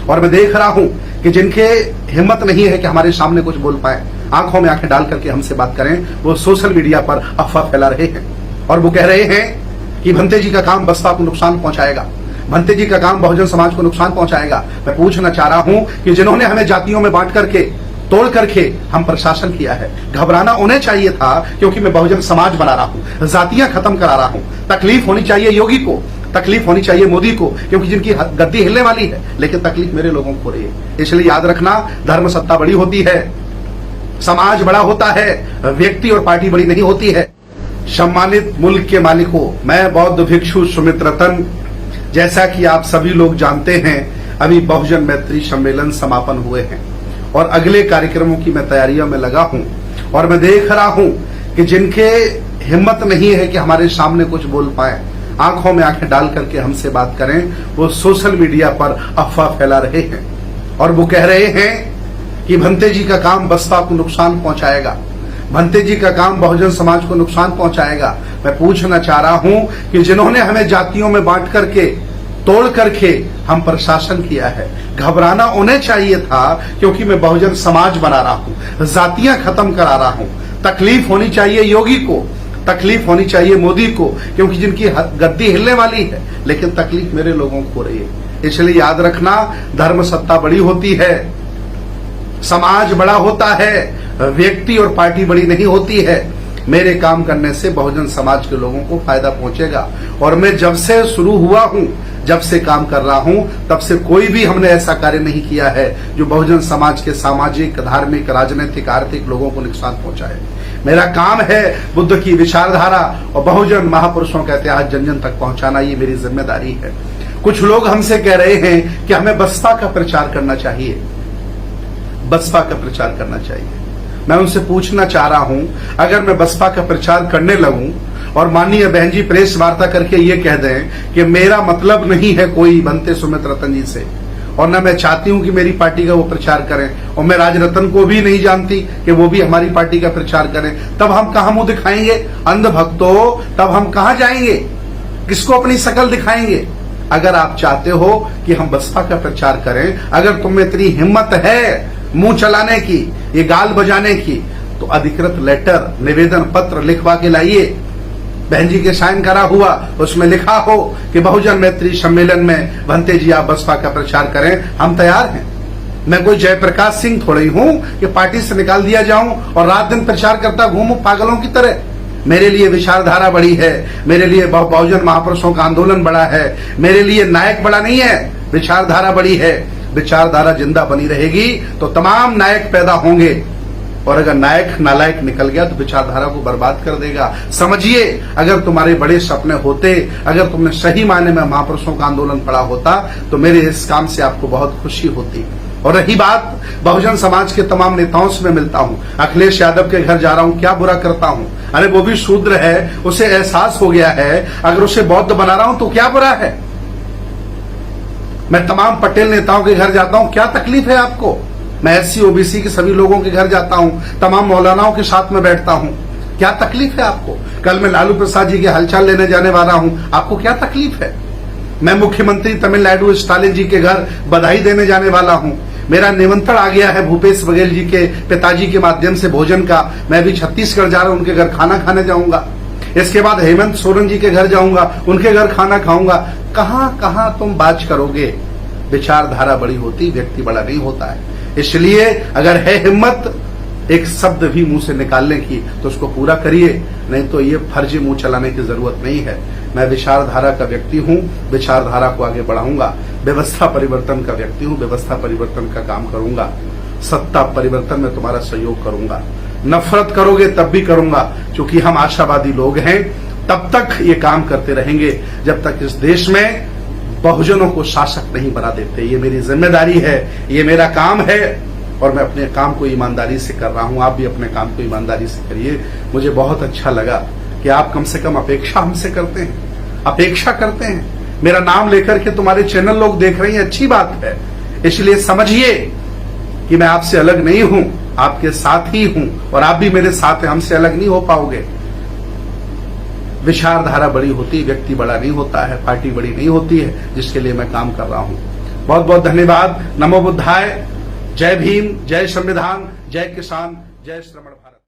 और मैं देख रहा हूं कि जिनके हिम्मत नहीं है कि हमारे सामने कुछ बोल पाए, आंखों में आंखें डाल करके हमसे बात करें, वो सोशल मीडिया पर अफवाह फैला रहे हैं और वो कह रहे हैं कि भंते जी का काम बसपा को नुकसान पहुंचाएगा, भंते जी का काम बहुजन समाज को नुकसान पहुंचाएगा। मैं पूछना चाह रहा हूं कि जिन्होंने हमें जातियों में बांट करके, तोड़ करके हम प्रशासन किया है, घबराना उन्हें चाहिए था, क्योंकि मैं बहुजन समाज बना रहा हूं, जातियां खत्म करा रहा हूं। तकलीफ होनी चाहिए योगी को, तकलीफ होनी चाहिए मोदी को, क्योंकि जिनकी गद्दी हिलने वाली है, लेकिन तकलीफ मेरे लोगों को हो रही है। इसलिए याद रखना, धर्म सत्ता बड़ी होती है, समाज बड़ा होता है, व्यक्ति और पार्टी बड़ी नहीं होती है। सम्मानित मुल्क के मालिकों, मैं बौद्ध भिक्षु सुमित रतन, जैसा कि आप सभी लोग जानते हैं, अभी बहुजन मैत्री सम्मेलन समापन हुए हैं और अगले कार्यक्रमों की मैं तैयारियों में लगा हूं और मैं देख रहा हूं कि जिनके हिम्मत नहीं है कि हमारे सामने कुछ बोल पाए, आंखों में आंखें डाल करके हमसे बात करें, वो सोशल मीडिया पर अफवाह फैला रहे हैं और वो कह रहे हैं कि भंते जी का काम बसपा को नुकसान पहुंचाएगा, भंते जी का काम बहुजन समाज को नुकसान पहुंचाएगा। मैं पूछना चाह रहा हूं कि जिन्होंने हमें जातियों में बांट करके, तोड़ करके हम प्रशासन किया है, घबराना उन्हें चाहिए था, क्योंकि मैं बहुजन समाज बना रहा हूं, जातियां खत्म करा रहा हूं। तकलीफ होनी चाहिए योगी को, तकलीफ होनी चाहिए मोदी को, क्योंकि जिनकी गद्दी हिलने वाली है, लेकिन तकलीफ मेरे लोगों को हो रही है। इसलिए याद रखना, धर्म सत्ता बड़ी होती है, समाज बड़ा होता है, व्यक्ति और पार्टी बड़ी नहीं होती है। मेरे काम करने से बहुजन समाज के लोगों को फायदा पहुंचेगा और मैं जब से शुरू हुआ हूं, जब से काम कर रहा हूं, तब से कोई भी हमने ऐसा कार्य नहीं किया है जो बहुजन समाज के सामाजिक, धार्मिक, राजनीतिक, आर्थिक लोगों को नुकसान पहुंचाए। मेरा काम है बुद्ध की विचारधारा और बहुजन महापुरुषों का इतिहास जन जन तक पहुंचाना, ये मेरी जिम्मेदारी है। कुछ लोग हमसे कह रहे हैं कि हमें बसपा का प्रचार करना चाहिए, बसपा का प्रचार करना चाहिए। मैं उनसे पूछना चाह रहा हूं, अगर मैं बसपा का प्रचार करने लगूं और माननीय बहन जी प्रेस वार्ता करके ये कह दें कि मेरा मतलब नहीं है कोई भंते सुमित रतन जी से, और न मैं चाहती हूं कि मेरी पार्टी का वो प्रचार करें, और मैं राजरतन को भी नहीं जानती कि वो भी हमारी पार्टी का प्रचार करें, तब हम कहां मुंह दिखाएंगे अंधभक्तों? तब हम कहां जाएंगे, किसको अपनी शकल दिखाएंगे? अगर आप चाहते हो कि हम बसपा का प्रचार करें, अगर तुम में इतनी हिम्मत है मुंह चलाने की, ये गाल बजाने की, तो अधिकृत लेटर, निवेदन पत्र लिखवा के लाइए, बहन जी के साइन करा हुआ, उसमें लिखा हो कि बहुजन मैत्री सम्मेलन में भंते जी आप बसपा का प्रचार करें, हम तैयार हैं। मैं कोई जयप्रकाश सिंह थोड़ी हूं कि पार्टी से निकाल दिया जाऊं और रात दिन प्रचार करता घूमूं पागलों की तरह। मेरे लिए विचारधारा बड़ी है, मेरे लिए बहुजन महापुरुषों का आंदोलन बड़ा है, मेरे लिए नायक बड़ा नहीं है, विचारधारा बड़ी है। विचारधारा जिंदा बनी रहेगी तो तमाम नायक पैदा होंगे, और अगर नायक नालायक निकल गया तो विचारधारा को बर्बाद कर देगा। समझिए, अगर तुम्हारे बड़े सपने होते, अगर तुमने सही मायने में महापुरुषों का आंदोलन पढ़ा होता, तो मेरे इस काम से आपको बहुत खुशी होती। और रही बात बहुजन समाज के तमाम नेताओं से मैं मिलता हूं, अखिलेश यादव के घर जा रहा हूं, क्या बुरा करता हूं? अरे वो भी शूद्र है, उसे एहसास हो गया है, अगर उसे बौद्ध बना रहा हूं तो क्या बुरा है? मैं तमाम पटेल नेताओं के घर जाता हूं, क्या तकलीफ है आपको? मैं एससी ओबीसी के सभी लोगों के घर जाता हूं, तमाम मौलानाओं के साथ में बैठता हूं, क्या तकलीफ है आपको? कल मैं लालू प्रसाद जी के हालचाल लेने जाने वाला हूं, आपको क्या तकलीफ है? मैं मुख्यमंत्री तमिलनाडु स्टालिन जी के घर बधाई देने जाने वाला हूं, मेरा निमंत्रण आ गया है भूपेश बघेल जी के पिताजी के माध्यम से भोजन का, मैं भी छत्तीसगढ़ जा रहा हूं, उनके घर खाना खाने जाऊंगा। इसके बाद हेमंत सोरेन जी के घर जाऊंगा, उनके घर खाना खाऊंगा। कहां कहां तुम बात करोगे? विचारधारा बड़ी होती, व्यक्ति बड़ा नहीं होता है। इसलिए अगर है हिम्मत एक शब्द भी मुंह से निकालने की तो उसको पूरा करिए, नहीं तो ये फर्जी मुंह चलाने की जरूरत नहीं है। मैं विचारधारा का व्यक्ति हूं, विचारधारा को आगे बढ़ाऊंगा, व्यवस्था परिवर्तन का व्यक्ति हूं, व्यवस्था परिवर्तन का काम करूंगा, सत्ता परिवर्तन में तुम्हारा सहयोग करूंगा। नफरत करोगे तब भी करूंगा, क्योंकि हम आशावादी लोग हैं। तब तक ये काम करते रहेंगे जब तक इस देश में बहुजनों को शासक नहीं बना देते। ये मेरी जिम्मेदारी है, ये मेरा काम है और मैं अपने काम को ईमानदारी से कर रहा हूं। आप भी अपने काम को ईमानदारी से करिए। मुझे बहुत अच्छा लगा कि आप कम से कम अपेक्षा हमसे करते हैं, अपेक्षा करते हैं। मेरा नाम लेकर के तुम्हारे चैनल लोग देख रहे हैं, अच्छी बात है। इसलिए समझिए कि मैं आपसे अलग नहीं हूं, आपके साथ ही हूं और आप भी मेरे साथ हैं, हमसे अलग नहीं हो पाओगे। विचारधारा बड़ी होती, व्यक्ति बड़ा नहीं होता है, पार्टी बड़ी नहीं होती है, जिसके लिए मैं काम कर रहा हूं। बहुत बहुत धन्यवाद। नमो बुद्धाय। जय भीम, जय संविधान, जय किसान, जय श्रमण भारत।